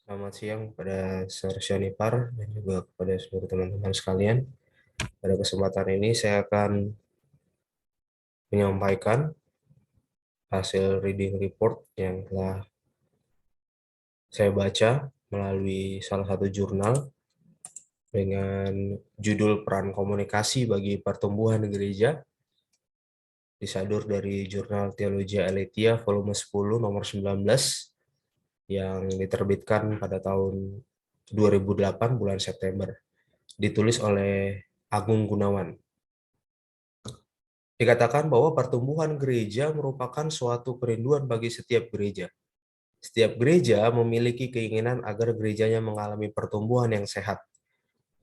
Selamat siang kepada Sir Shonipar dan juga kepada seluruh teman-teman sekalian. Pada kesempatan ini saya akan menyampaikan hasil reading report yang telah saya baca melalui salah satu jurnal dengan judul Peran Komunikasi bagi Pertumbuhan Gereja, disadur dari Jurnal Theologia Aletheia volume 10 nomor 19 yang diterbitkan pada tahun 2008 bulan September, ditulis oleh Agung Gunawan. Dikatakan bahwa pertumbuhan gereja merupakan suatu kerinduan bagi setiap gereja. Setiap gereja memiliki keinginan agar gerejanya mengalami pertumbuhan yang sehat.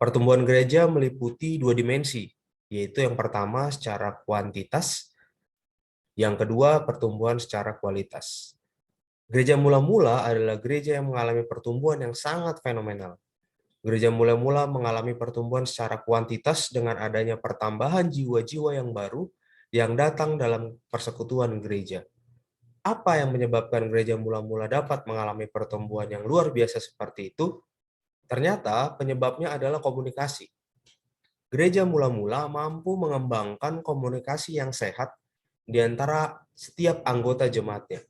Pertumbuhan gereja meliputi dua dimensi, yaitu yang pertama secara kuantitas, yang kedua pertumbuhan secara kualitas. Gereja mula-mula adalah gereja yang mengalami pertumbuhan yang sangat fenomenal. Gereja mula-mula mengalami pertumbuhan secara kuantitas dengan adanya pertambahan jiwa-jiwa yang baru yang datang dalam persekutuan gereja. Apa yang menyebabkan gereja mula-mula dapat mengalami pertumbuhan yang luar biasa seperti itu? Ternyata penyebabnya adalah komunikasi. Gereja mula-mula mampu mengembangkan komunikasi yang sehat di antara setiap anggota jemaatnya.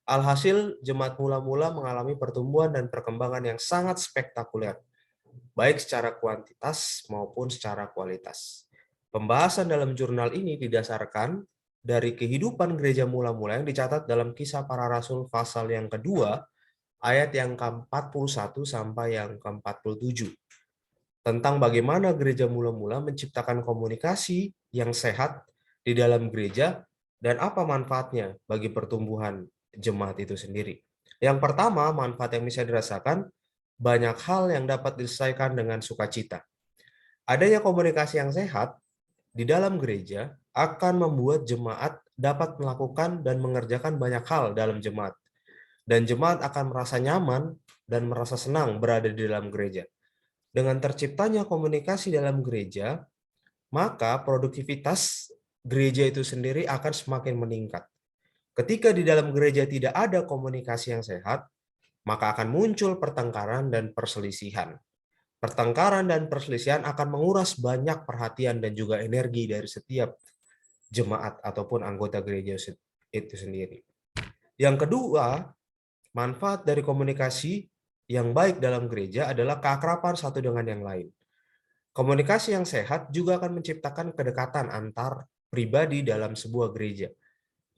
Alhasil, jemaat mula-mula mengalami pertumbuhan dan perkembangan yang sangat spektakuler, baik secara kuantitas maupun secara kualitas. Pembahasan dalam jurnal ini didasarkan dari kehidupan gereja mula-mula yang dicatat dalam Kisah Para Rasul pasal yang kedua, ayat yang ke-41 sampai yang ke-47. Tentang bagaimana gereja mula-mula menciptakan komunikasi yang sehat di dalam gereja dan apa manfaatnya bagi pertumbuhan jemaat itu sendiri. Yang pertama, manfaat yang bisa dirasakan, banyak hal yang dapat diselesaikan dengan sukacita. Adanya komunikasi yang sehat di dalam gereja akan membuat jemaat dapat melakukan dan mengerjakan banyak hal dalam jemaat. Dan jemaat akan merasa nyaman dan merasa senang berada di dalam gereja. Dengan terciptanya komunikasi dalam gereja, maka produktivitas gereja itu sendiri akan semakin meningkat. Ketika di dalam gereja tidak ada komunikasi yang sehat, maka akan muncul pertengkaran dan perselisihan. Pertengkaran dan perselisihan akan menguras banyak perhatian dan juga energi dari setiap jemaat ataupun anggota gereja itu sendiri. Yang kedua, manfaat dari komunikasi yang baik dalam gereja adalah keakraban satu dengan yang lain. Komunikasi yang sehat juga akan menciptakan kedekatan antar pribadi dalam sebuah gereja.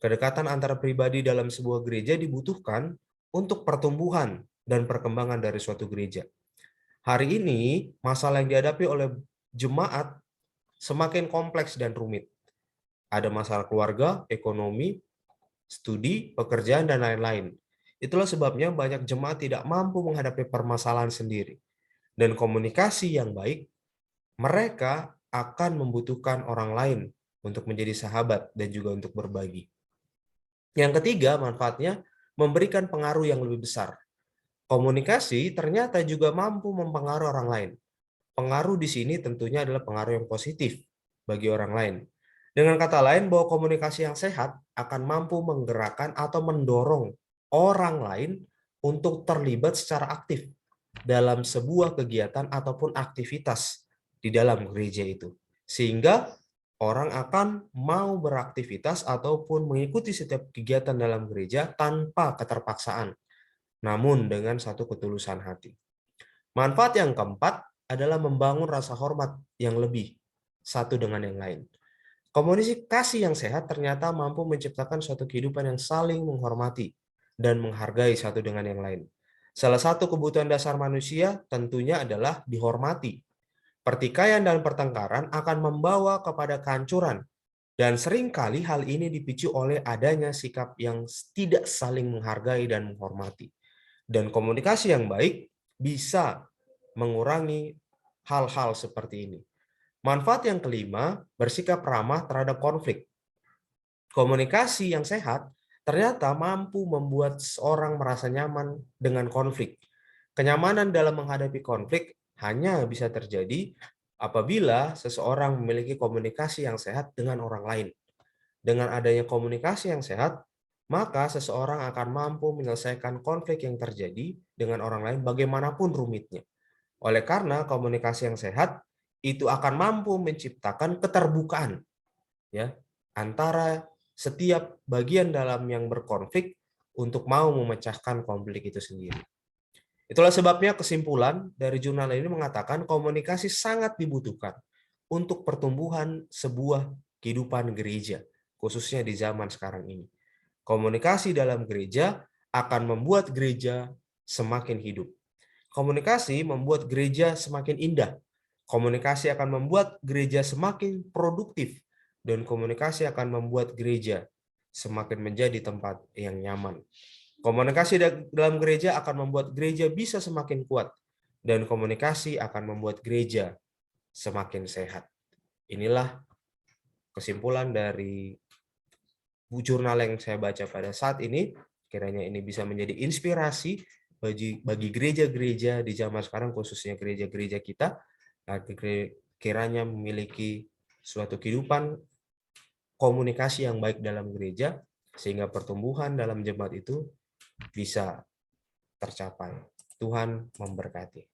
Kedekatan antar pribadi dalam sebuah gereja dibutuhkan untuk pertumbuhan dan perkembangan dari suatu gereja. Hari ini, masalah yang dihadapi oleh jemaat semakin kompleks dan rumit. Ada masalah keluarga, ekonomi, studi, pekerjaan, dan lain-lain. Itulah sebabnya banyak jemaat tidak mampu menghadapi permasalahan sendiri. Dan komunikasi yang baik, mereka akan membutuhkan orang lain untuk menjadi sahabat dan juga untuk berbagi. Yang ketiga, manfaatnya memberikan pengaruh yang lebih besar. Komunikasi ternyata juga mampu mempengaruhi orang lain. Pengaruh di sini tentunya adalah pengaruh yang positif bagi orang lain. Dengan kata lain, bahwa komunikasi yang sehat akan mampu menggerakkan atau mendorong orang lain untuk terlibat secara aktif dalam sebuah kegiatan ataupun aktivitas di dalam gereja itu. Sehingga orang akan mau beraktivitas ataupun mengikuti setiap kegiatan dalam gereja tanpa keterpaksaan, namun dengan satu ketulusan hati. Manfaat yang keempat adalah membangun rasa hormat yang lebih satu dengan yang lain. Komunikasi yang sehat ternyata mampu menciptakan suatu kehidupan yang saling menghormati dan menghargai satu dengan yang lain. Salah satu kebutuhan dasar manusia tentunya adalah dihormati. Pertikaian dan pertengkaran akan membawa kepada kehancuran, dan seringkali hal ini dipicu oleh adanya sikap yang tidak saling menghargai dan menghormati. Dan komunikasi yang baik bisa mengurangi hal-hal seperti ini. Manfaat yang kelima, bersikap ramah terhadap konflik. Komunikasi yang sehat ternyata mampu membuat seorang merasa nyaman dengan konflik. Kenyamanan dalam menghadapi konflik hanya bisa terjadi apabila seseorang memiliki komunikasi yang sehat dengan orang lain. Dengan adanya komunikasi yang sehat, maka seseorang akan mampu menyelesaikan konflik yang terjadi dengan orang lain bagaimanapun rumitnya. Oleh karena komunikasi yang sehat itu akan mampu menciptakan keterbukaan ya antara setiap bagian dalam yang berkonflik untuk mau memecahkan konflik itu sendiri. Itulah sebabnya kesimpulan dari jurnal ini mengatakan komunikasi sangat dibutuhkan untuk pertumbuhan sebuah kehidupan gereja, khususnya di zaman sekarang ini. Komunikasi dalam gereja akan membuat gereja semakin hidup. Komunikasi membuat gereja semakin indah. Komunikasi akan membuat gereja semakin produktif. Dan komunikasi akan membuat gereja semakin menjadi tempat yang nyaman. Komunikasi dalam gereja akan membuat gereja bisa semakin kuat. Dan komunikasi akan membuat gereja semakin sehat. Inilah kesimpulan dari jurnal yang saya baca pada saat ini. Kiranya ini bisa menjadi inspirasi bagi gereja-gereja di zaman sekarang, khususnya gereja-gereja kita, kiranya memiliki suatu kehidupan komunikasi yang baik dalam gereja, sehingga pertumbuhan dalam jemaat itu bisa tercapai. Tuhan memberkati.